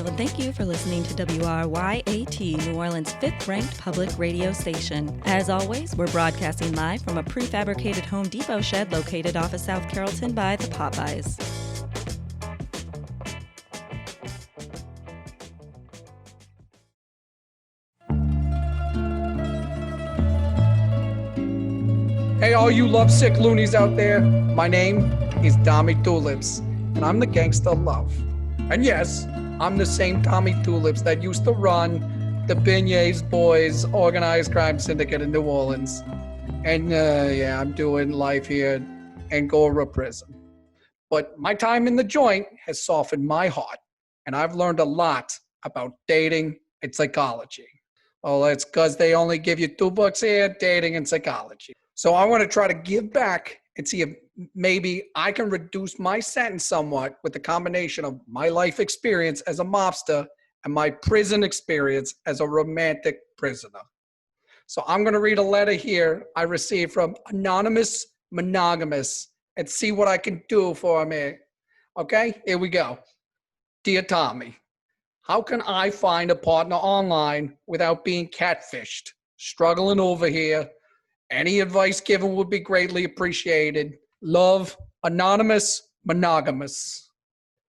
Hello, and thank you for listening to WRYAT, New Orleans' fifth-ranked public radio station. As always, we're broadcasting live from a prefabricated Home Depot shed located off of South Carrollton by the Popeyes. Hey, all you lovesick loonies out there, my name is Tommy Tulips, and I'm the Gangster Love. And yes, I'm the same Tommy Tulips that used to run the Beignets Boys organized crime syndicate in New Orleans. And I'm doing life here at Angora Prison. But my time in the joint has softened my heart, and I've learned a lot about dating and psychology. Well, it's because they only give you 2 books here, dating and psychology. So I want to try to give back and see if maybe I can reduce my sentence somewhat with the combination of my life experience as a mobster and my prison experience as a romantic prisoner. So I'm going to read a letter here I received from Anonymous Monogamous and see what I can do for me. Okay, here we go. Dear Tommy, how can I find a partner online without being catfished? Struggling over here. Any advice given would be greatly appreciated. Love, Anonymous Monogamous.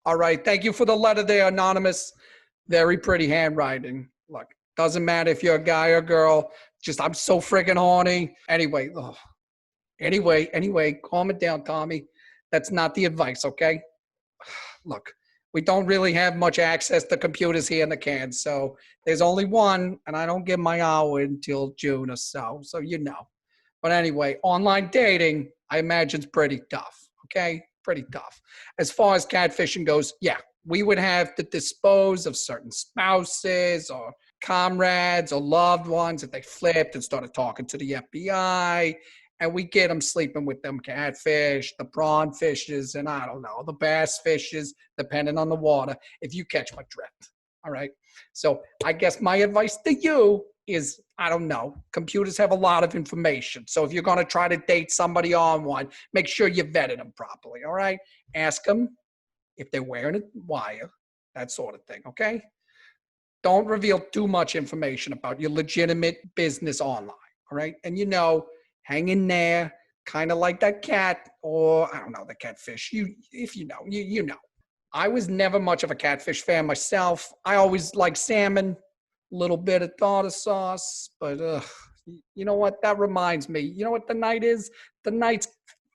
All right, thank you for the letter there, Anonymous. Very pretty handwriting. Look, doesn't matter if you're a guy or girl. Just, I'm so freaking horny. Anyway, calm it down, Tommy. That's not the advice, okay? Look, we don't really have much access to computers here in the can, so there's only one, and I don't get my hour until June or so you know. But anyway, online dating, I imagine, is pretty tough, okay? Pretty tough. As far as catfishing goes, yeah, we would have to dispose of certain spouses or comrades or loved ones if they flipped and started talking to the FBI, and we get them sleeping with them catfish, the prawn fishes, and I don't know, the bass fishes, depending on the water, if you catch my drift, all right? So I guess my advice to you is, I don't know, computers have a lot of information. So if you're going to try to date somebody on one, make sure you vetted them properly, all right? Ask them if they're wearing a wire, that sort of thing, okay? Don't reveal too much information about your legitimate business online, all right? And hang in there, kind of like that cat, or I don't know, the catfish. You know. I was never much of a catfish fan myself. I always liked salmon. Little bit of tartar sauce, but you know what? That reminds me. You know what the night is? The night's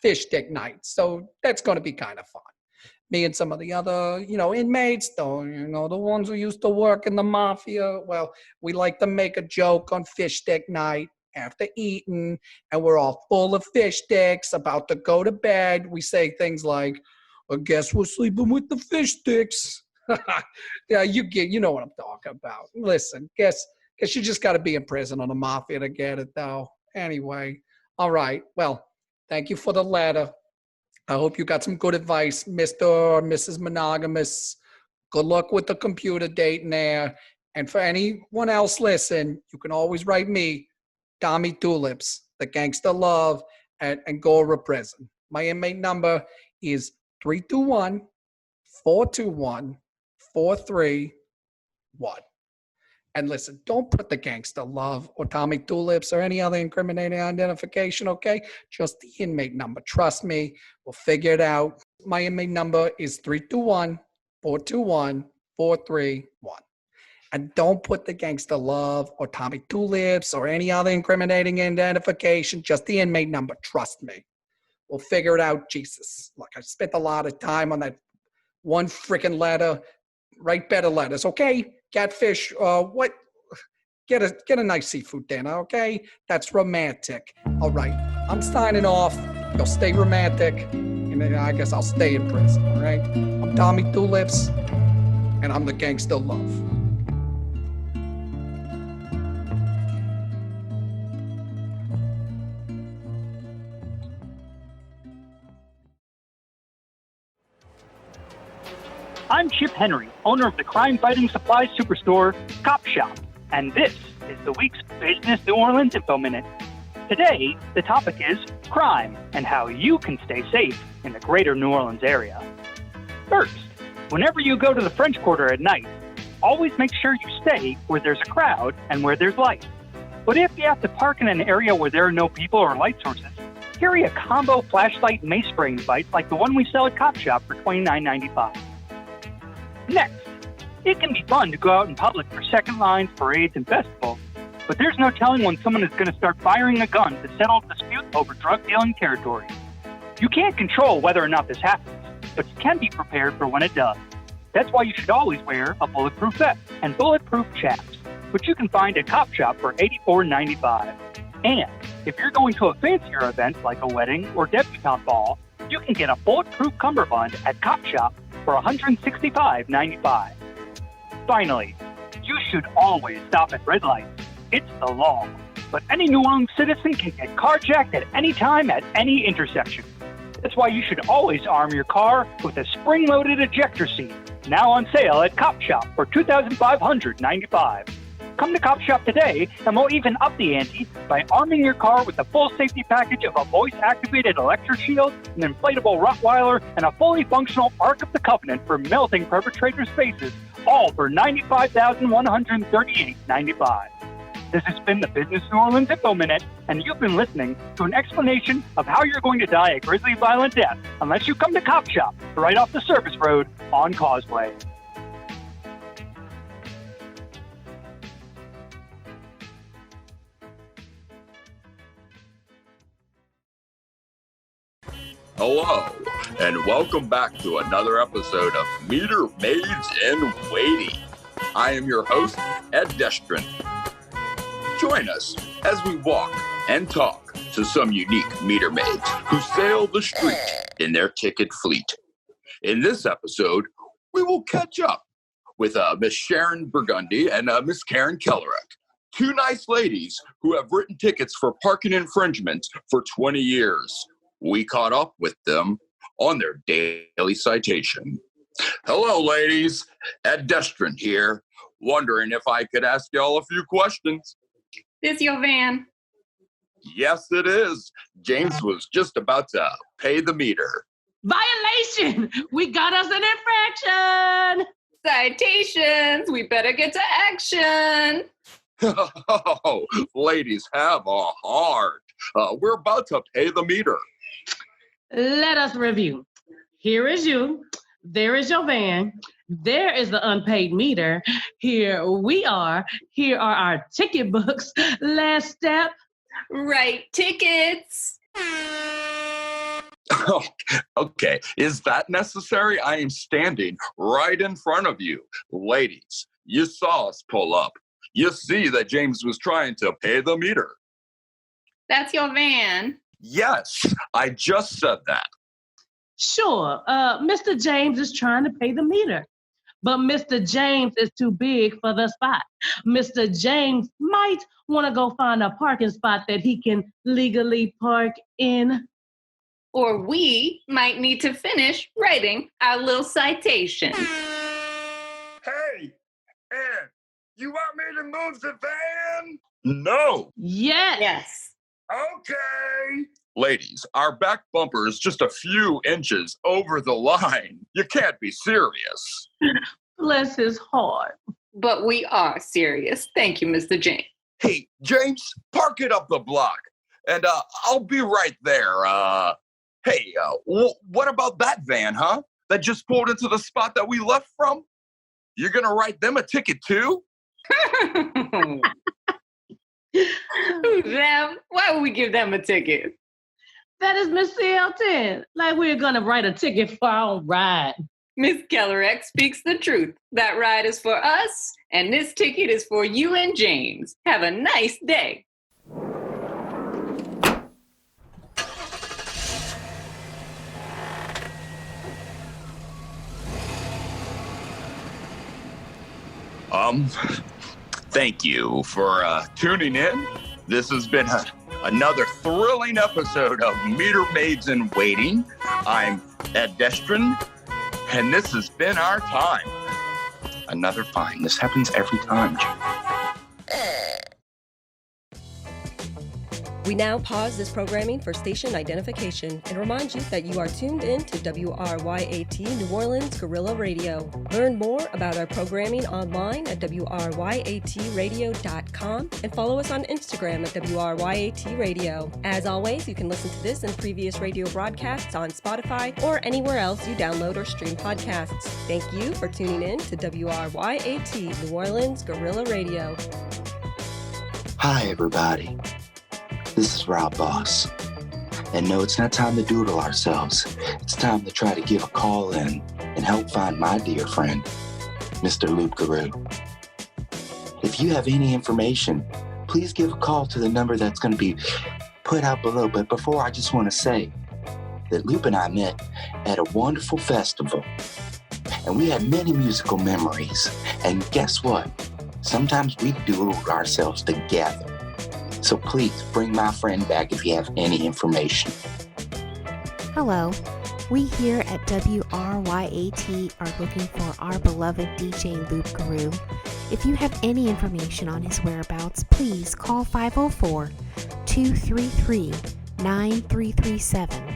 fish stick night. So that's going to be kind of fun. Me and some of the other, inmates, the ones who used to work in the mafia. Well, we like to make a joke on fish stick night after eating, and we're all full of fish sticks, about to go to bed. We say things like, I guess we're sleeping with the fish sticks. Yeah, you know what I'm talking about. Listen, guess you just got to be in prison on the mafia to get it, though. Anyway, all right. Well, thank you for the letter. I hope you got some good advice, Mr. or Mrs. Monogamous. Good luck with the computer dating there. And for anyone else listen, you can always write me, Tommy Tulips, the Gangster Love at Angora Prison. My inmate number is 321-421-4331. And listen, don't put the Gangster Love or Tommy Tulips or any other incriminating identification, okay? Just the inmate number. Trust me, we'll figure it out. My inmate number is 321-421-4331. And don't put the Gangster Love or Tommy Tulips or any other incriminating identification, just the inmate number. Trust me. We'll figure it out, Jesus. Look, I spent a lot of time on that one freaking letter. Write better letters, okay? Catfish, get a nice seafood dinner, okay? That's romantic. All right, I'm signing off. You'll stay romantic, and then I guess I'll stay in prison, all right? I'm Tommy Tulips, and I'm the Gangster Love. I'm Chip Henry, owner of the crime-fighting supply superstore, Cop Shop, and this is the week's Business New Orleans Info Minute. Today, the topic is crime and how you can stay safe in the greater New Orleans area. First, whenever you go to the French Quarter at night, always make sure you stay where there's a crowd and where there's light. But if you have to park in an area where there are no people or light sources, carry a combo flashlight and mace spray device like the one we sell at Cop Shop for $29.95. Next, it can be fun to go out in public for second lines, parades, and festivals, but there's no telling when someone is going to start firing a gun to settle a dispute over drug dealing territory. You can't control whether or not this happens, but you can be prepared for when it does. That's why you should always wear a bulletproof vest and bulletproof chaps, which you can find at Cop Shop for $84.95. And if you're going to a fancier event like a wedding or debutante ball, you can get a bulletproof cummerbund at Cop Shop for $165.95. Finally, you should always stop at red lights. It's the law. But any New Orleans citizen can get carjacked at any time at any intersection. That's why you should always arm your car with a spring-loaded ejector seat, now on sale at Cop Shop for $2,595. Come to Cop Shop today, and we'll even up the ante by arming your car with a full safety package of a voice-activated electric shield, an inflatable Rottweiler, and a fully functional Ark of the Covenant for melting perpetrators' faces, all for $95,138.95. This has been the Business New Orleans Info Minute, and you've been listening to an explanation of how you're going to die a grisly, violent death unless you come to Cop Shop right off the service road on Causeway. Hello, and welcome back to another episode of Meter Maids in Waiting. I am your host, Ed Destrin. Join us as we walk and talk to some unique meter maids who sail the street in their ticket fleet. In this episode, we will catch up with Miss Sharron Burgundy and Miss Karen Kellerick, two nice ladies who have written tickets for parking infringements for 20 years. We caught up with them on their daily citation. Hello, ladies. Ed Destrin here, wondering if I could ask y'all a few questions. This your van? Yes, it is. James was just about to pay the meter. Violation! We got us an infraction! Citations! We better get to action! Oh, ladies have a heart. We're about to pay the meter. Let us review. Here is you. There is your van. There is the unpaid meter. Here we are. Here are our ticket books. Last step. Write tickets. Oh, okay. Is that necessary? I am standing right in front of you. Ladies, you saw us pull up. You see that James was trying to pay the meter. That's your van. Yes, I just said that. Sure, Mr. James is trying to pay the meter, but Mr. James is too big for the spot. Mr. James might want to go find a parking spot that he can legally park in. Or we might need to finish writing our little citation. Hey, Ed, you want me to move the van? No. Yes. Okay. Ladies, our back bumper is just a few inches over the line. You can't be serious. Bless his heart. But we are serious. Thank you, Mr. James. Hey, James, park it up the block, and I'll be right there. Hey, what about that van, huh? That just pulled into the spot that we left from? You're gonna write them a ticket too? Them? Why would we give them a ticket? That is Miss CL10. Like we're gonna write a ticket for our own ride. Miss Kellerick speaks the truth. That ride is for us, and this ticket is for you and James. Have a nice day. Thank you for tuning in. This has been another thrilling episode of Meter Maids in Waiting. I'm Ed Destrin, and this has been our time. Another fine. This happens every time, Jim. We now pause this programming for station identification and remind you that you are tuned in to WRYAT New Orleans Guerrilla Radio. Learn more about our programming online at WRYATradio.com and follow us on Instagram at WRYAT Radio. As always, you can listen to this and previous radio broadcasts on Spotify or anywhere else you download or stream podcasts. Thank you for tuning in to WRYAT New Orleans Guerrilla Radio. Hi, everybody. This is Rob Boss. And no, it's not time to doodle ourselves. It's time to try to give a call in and help find my dear friend, Mr. Luke Garou. If you have any information, please give a call to the number that's going to be put out below. But before, I just want to say that Luke and I met at a wonderful festival. And we had many musical memories. And guess what? Sometimes we doodled ourselves together. So please bring my friend back if you have any information. Hello. We here at WRYAT are looking for our beloved DJ Luke Garou. If you have any information on his whereabouts, please call 504-233-9337.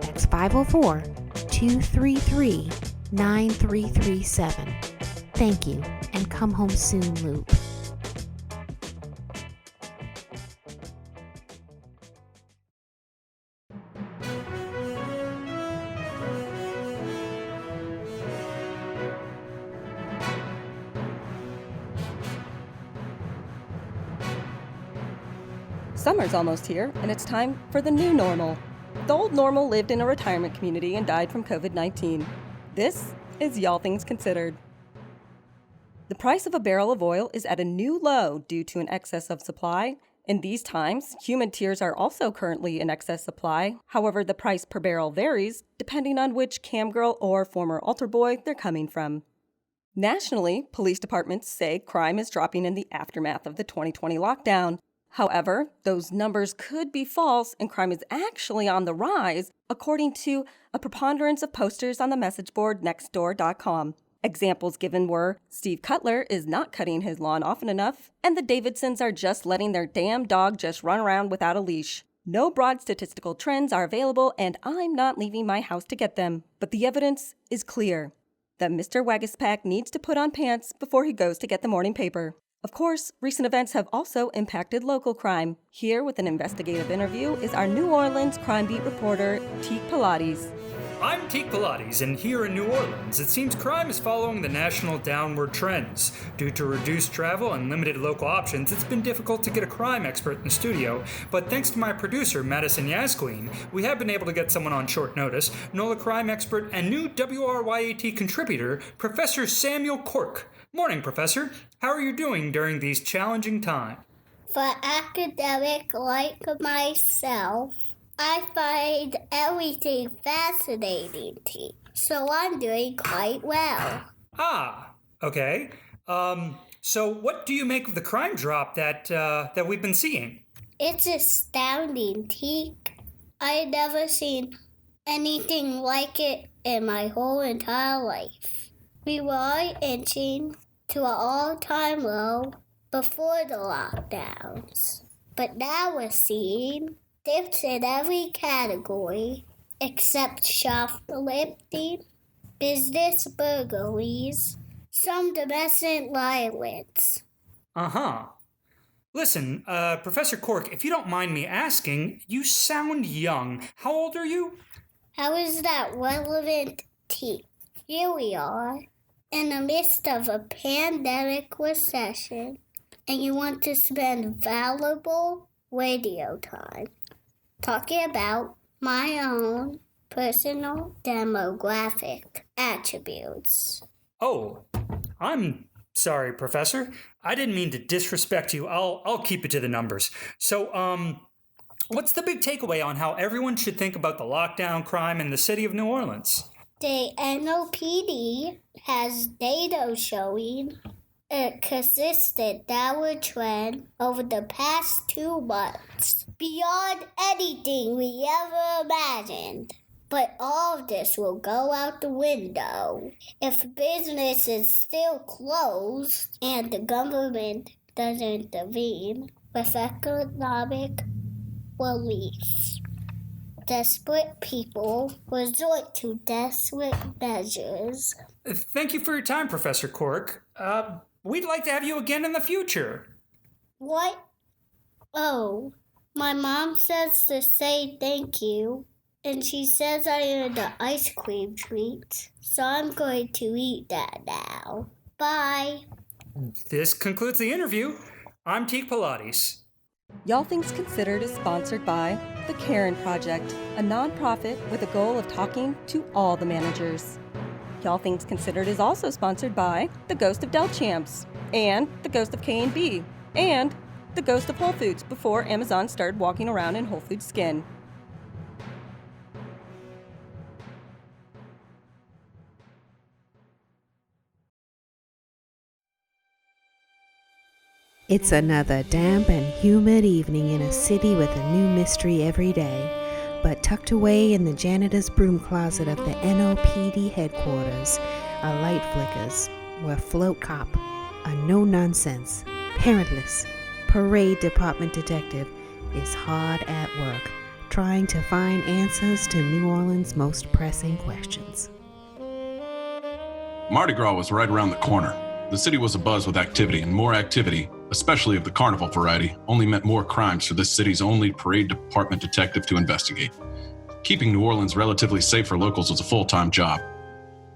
That's 504-233-9337. Thank you, and come home soon, Luke. Summer's almost here, and it's time for the new normal. The old normal lived in a retirement community and died from COVID-19. This is Y'all Things Considered. The price of a barrel of oil is at a new low due to an excess of supply. In these times, human tears are also currently in excess supply. However, the price per barrel varies depending on which camgirl or former altar boy they're coming from. Nationally, police departments say crime is dropping in the aftermath of the 2020 lockdown. However, those numbers could be false and crime is actually on the rise, according to a preponderance of posters on the message board nextdoor.com. Examples given were Steve Cutler is not cutting his lawn often enough, and the Davidsons are just letting their damn dog just run around without a leash. No broad statistical trends are available, and I'm not leaving my house to get them. But the evidence is clear that Mr. Waggispack needs to put on pants before he goes to get the morning paper. Of course, recent events have also impacted local crime. Here with an investigative interview is our New Orleans crime beat reporter, Teek Pilates. I'm Teek Pilates, and here in New Orleans, it seems crime is following the national downward trends. Due to reduced travel and limited local options, it's been difficult to get a crime expert in the studio, but thanks to my producer, Madison Yasqueen, we have been able to get someone on short notice, NOLA crime expert and new WRYAT contributor, Professor Samuel Cork. Morning, Professor. How are you doing during these challenging times? For academic like myself, I find everything fascinating, T. So I'm doing quite well. Ah, okay. So what do you make of the crime drop that we've been seeing? It's astounding, T. I've never seen anything like it in my whole entire life. We were inching to an all-time low before the lockdowns. But now we're seeing dips in every category except shoplifting, business burglaries, some domestic violence. Uh-huh. Listen, Professor Cork, if you don't mind me asking, you sound young. How old are you? How is that relevant, T? Here we are, in the midst of a pandemic recession, and you want to spend valuable radio time talking about my own personal demographic attributes. Oh, I'm sorry, Professor. I didn't mean to disrespect you. I'll keep it to the numbers. So, what's the big takeaway on how everyone should think about the lockdown crime in the city of New Orleans? The NOPD has data showing a consistent downward trend over the past 2 months, beyond anything we ever imagined. But all of this will go out the window if business is still closed and the government doesn't intervene with economic relief. Desperate people resort to desperate measures. Thank you for your time, Professor Cork. We'd like to have you again in the future. What? Oh, my mom says to say thank you, and she says I earned an ice cream treat, so I'm going to eat that now. Bye. This concludes the interview. I'm Teek Pilates. Y'all Things Considered is sponsored by the Karen Project, a nonprofit with a goal of talking to all the managers. Y'all Things Considered is also sponsored by the Ghost of Del Champs, and the Ghost of K&B, and the Ghost of Whole Foods before Amazon started walking around in Whole Foods skin. It's another damp and humid evening in a city with a new mystery every day. But tucked away in the janitor's broom closet of the NOPD headquarters, a light flickers where Float Cop, a no-nonsense, parentless parade department detective, is hard at work trying to find answers to New Orleans' most pressing questions. Mardi Gras was right around the corner. The city was abuzz with activity, and more activity, especially of the carnival variety, only meant more crimes for this city's only parade department detective to investigate. Keeping New Orleans relatively safe for locals was a full-time job.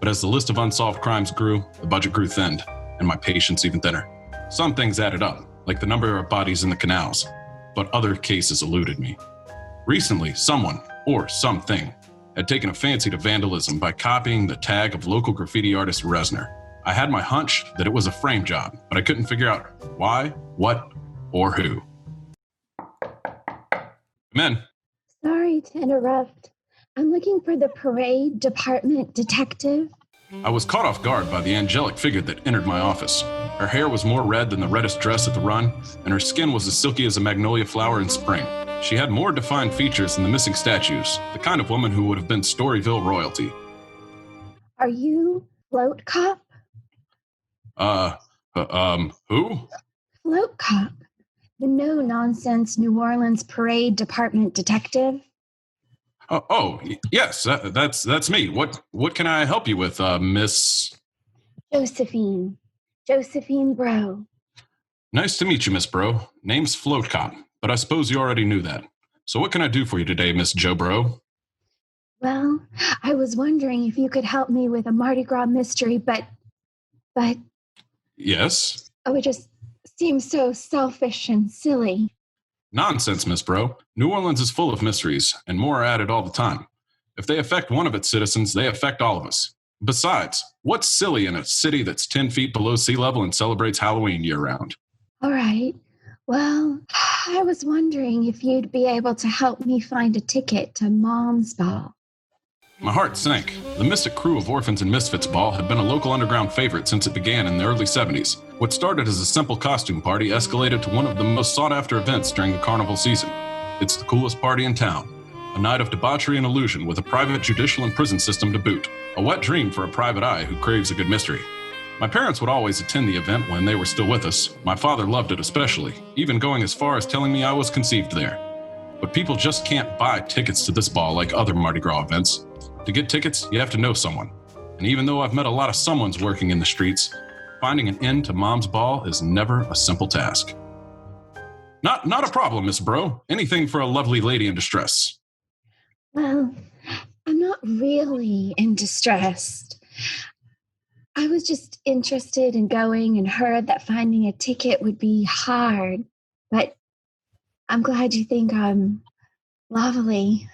But as the list of unsolved crimes grew, the budget grew thinned, and my patience even thinner. Some things added up, like the number of bodies in the canals, but other cases eluded me. Recently, someone, or something, had taken a fancy to vandalism by copying the tag of local graffiti artist Resner. I had my hunch that it was a frame job, but I couldn't figure out why, what, or who. Come in. Sorry to interrupt. I'm looking for the parade department detective. I was caught off guard by the angelic figure that entered my office. Her hair was more red than the reddest dress at the run, and her skin was as silky as a magnolia flower in spring. She had more defined features than the missing statues, the kind of woman who would have been Storyville royalty. Are you Float Cop? Who? Float Cop, the no-nonsense New Orleans parade department detective. Yes, that's me. What can I help you with, Miss? Josephine Bro. Nice to meet you, Miss Bro. Name's Float Cop, but I suppose you already knew that. So what can I do for you today, Miss Joe Bro? Well, I was wondering if you could help me with a Mardi Gras mystery, but... Yes? Oh, it just seems so selfish and silly. Nonsense, Miss Bro. New Orleans is full of mysteries, and more are added all the time. If they affect one of its citizens, they affect all of us. Besides, what's silly in a city that's 10 feet below sea level and celebrates Halloween year-round? All right. Well, I was wondering if you'd be able to help me find a ticket to Mom's Ball. My heart sank. The Mystic Crew of Orphans and Misfits Ball had been a local underground favorite since it began in the early 70s. What started as a simple costume party escalated to one of the most sought-after events during the carnival season. It's the coolest party in town. A night of debauchery and illusion with a private judicial and prison system to boot. A wet dream for a private eye who craves a good mystery. My parents would always attend the event when they were still with us. My father loved it especially, even going as far as telling me I was conceived there. But people just can't buy tickets to this ball like other Mardi Gras events. To get tickets, you have to know someone. And even though I've met a lot of someones working in the streets, finding an end to Mom's Ball is never a simple task. Not a problem, Miss Bro. Anything for a lovely lady in distress. Well, I'm not really in distress. I was just interested in going and heard that finding a ticket would be hard. But I'm glad you think I'm lovely.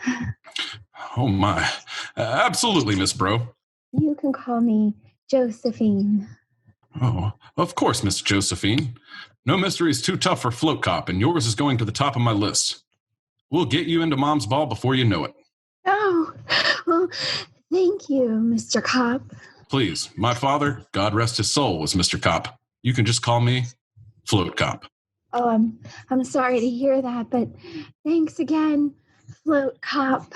Oh my. Absolutely, Miss Bro. You can call me Josephine. Oh, of course, Miss Josephine. No mystery is too tough for Float Cop, and yours is going to the top of my list. We'll get you into Mom's Ball before you know it. Oh, well, thank you, Mr. Cop. Please, my father, God rest his soul, was Mr. Cop. You can just call me Float Cop. Oh, I'm sorry to hear that, but thanks again, Float Cop.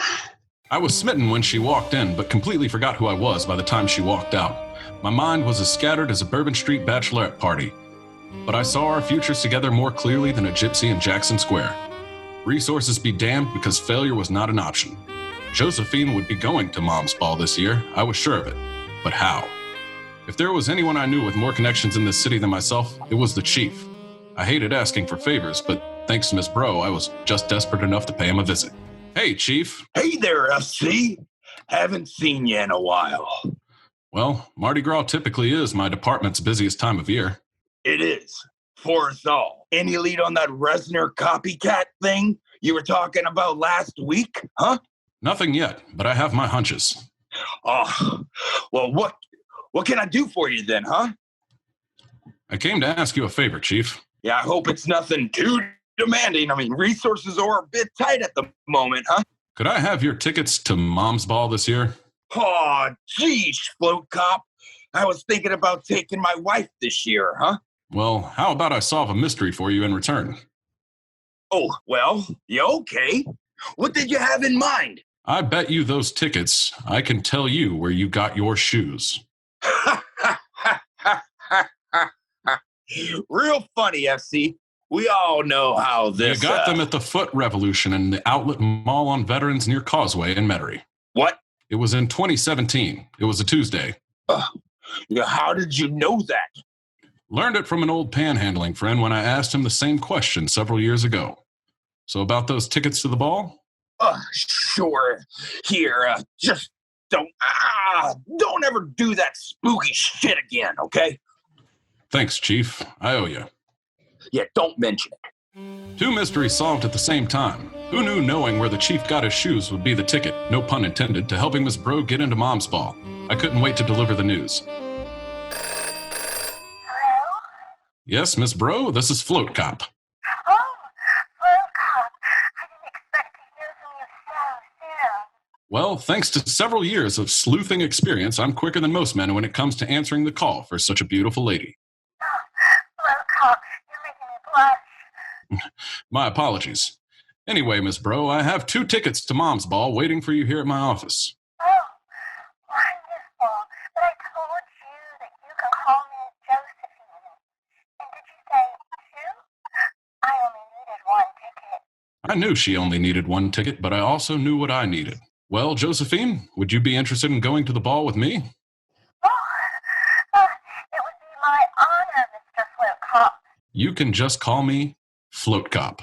I was smitten when she walked in, but completely forgot who I was by the time she walked out. My mind was as scattered as a Bourbon Street bachelorette party, but I saw our futures together more clearly than a gypsy in Jackson Square. Resources be damned because failure was not an option. Josephine would be going to Mom's ball this year, I was sure of it. But how? If there was anyone I knew with more connections in this city than myself, it was the chief. I hated asking for favors, but thanks to Miss Bro, I was just desperate enough to pay him a visit. Hey, Chief. Hey there, FC. Haven't seen you in a while. Well, Mardi Gras typically is my department's busiest time of year. It is. For us all. Any lead on that Resner copycat thing you were talking about last week, huh? Nothing yet, but I have my hunches. Oh, well, what can I do for you then, huh? I came to ask you a favor, Chief. Yeah, I hope it's nothing too demanding. I mean, resources are a bit tight at the moment, huh? Could I have your tickets to Mom's ball this year? Oh, geez, Float Cop. I was thinking about taking my wife this year, huh? Well, how about I solve a mystery for you in return? Oh, well, yeah, okay. What did you have in mind? I bet you those tickets, I can tell you where you got your shoes. Real funny, FC. We all know how this... You got them at the Foot Revolution in the Outlet Mall on Veterans near Causeway in Metairie. What? It was in 2017. It was a Tuesday. How did you know that? Learned it from an old panhandling friend when I asked him the same question several years ago. So about those tickets to the ball? Sure. Here, just don't ever do that spooky shit again, okay? Thanks, Chief. I owe you. Yeah, don't mention it. 2 mysteries solved at the same time. Who knew knowing where the chief got his shoes would be the ticket, no pun intended, to helping Miss Bro get into Mom's ball? I couldn't wait to deliver the news. Hello? Yes, Miss Bro, this is Float Cop. Oh, Float Cop. I didn't expect to hear from you so soon. Well, thanks to several years of sleuthing experience, I'm quicker than most men when it comes to answering the call for such a beautiful lady. Float Cop, you're making me blush. My apologies. Anyway, Miss Bro, I have 2 tickets to Mom's ball waiting for you here at my office. Oh, wonderful. But I told you that you can call me Josephine. And did you say 2? I only needed 1 ticket. I knew she only needed 1 ticket, but I also knew what I needed. Well, Josephine, would you be interested in going to the ball with me? Oh, it would be my honor, Mr. Float Cop. You can just call me Float Cop.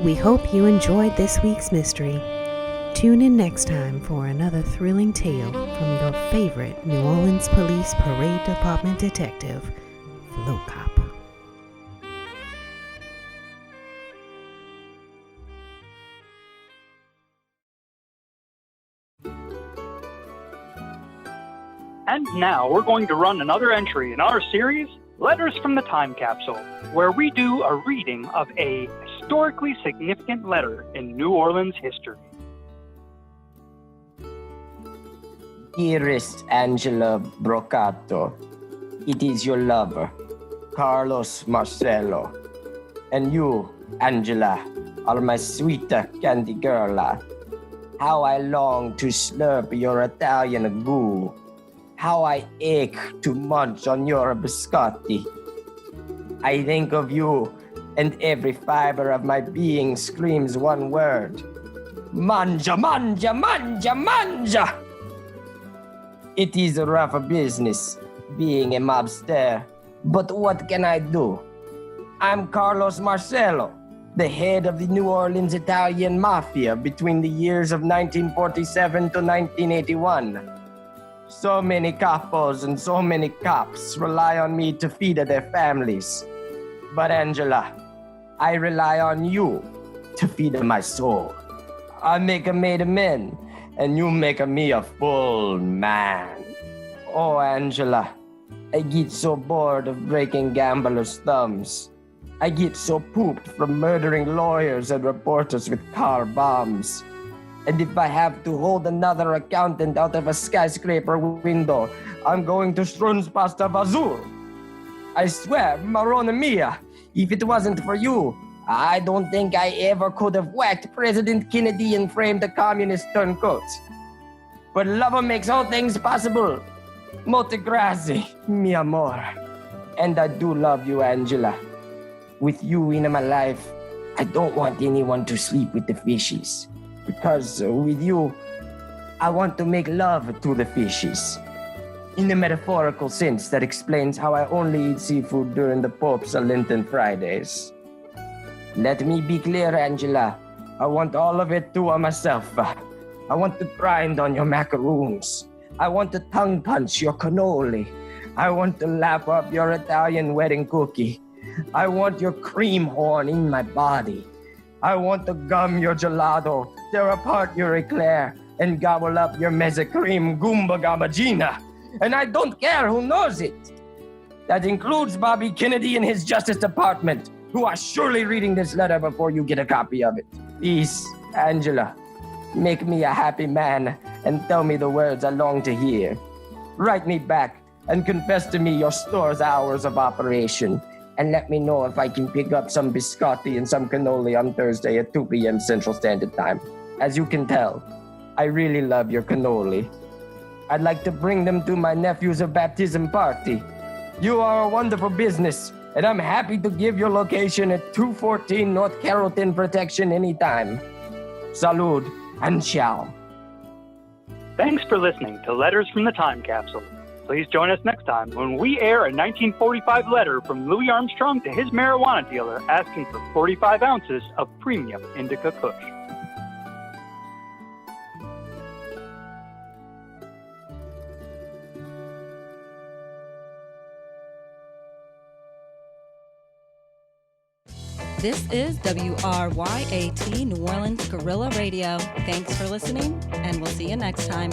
We hope you enjoyed this week's mystery. Tune in next time for another thrilling tale from your favorite New Orleans Police Parade Department detective, Float Cop. And now we're going to run another entry in our series, Letters from the Time Capsule, where we do a reading of a historically significant letter in New Orleans history. Dearest Angela Brocato, it is your lover, Carlos Marcelo. And you, Angela, are my sweet candy girl. How I long to slurp your Italian goo. How I ache to munch on your biscotti. I think of you, and every fiber of my being screams one word. Manja, manja, manja, manja! It is a rough business, being a mobster, but what can I do? I'm Carlos Marcelo, the head of the New Orleans Italian Mafia between the years of 1947 to 1981. So many capos and so many cops rely on me to feed their families. But Angela, I rely on you to feed my soul. I make me the men, and you make me a full man. Oh, Angela, I get so bored of breaking gamblers' thumbs. I get so pooped from murdering lawyers and reporters with car bombs. And if I have to hold another accountant out of a skyscraper window, I'm going to Strunz Pasta Vazur. I swear, Marona Mia, if it wasn't for you, I don't think I ever could have whacked President Kennedy and framed the communist turncoats. But love makes all things possible. Molte grazie, mi amor. And I do love you, Angela. with you in my life, I don't want anyone to sleep with the fishes. Because with you, I want to make love to the fishes. In a metaphorical sense that explains how I only eat seafood during the Pope's Lenten Fridays. Let me be clear, Angela. I want all of it to myself. I want to grind on your macaroons. I want to tongue punch your cannoli. I want to lap up your Italian wedding cookie. I want your cream horn in my body. I want to gum your gelato, tear apart your eclair, and gobble up your mezza cream goomba gabagina. And I don't care who knows it. That includes Bobby Kennedy and his Justice Department, who are surely reading this letter before you get a copy of it. Please, Angela, make me a happy man and tell me the words I long to hear. Write me back and confess to me your store's hours of operation, and let me know if I can pick up some biscotti and some cannoli on Thursday at 2 p.m. Central Standard Time. As you can tell, I really love your cannoli. I'd like to bring them to my nephew's baptism party. You are a wonderful business, and I'm happy to give your location at 214 North Carrollton Protection anytime. Salud and ciao. Thanks for listening to Letters from the Time Capsule. Please join us next time when we air a 1945 letter from Louis Armstrong to his marijuana dealer asking for 45 ounces of premium indica kush. This is WRYAT New Orleans Guerrilla Radio. Thanks for listening, and we'll see you next time.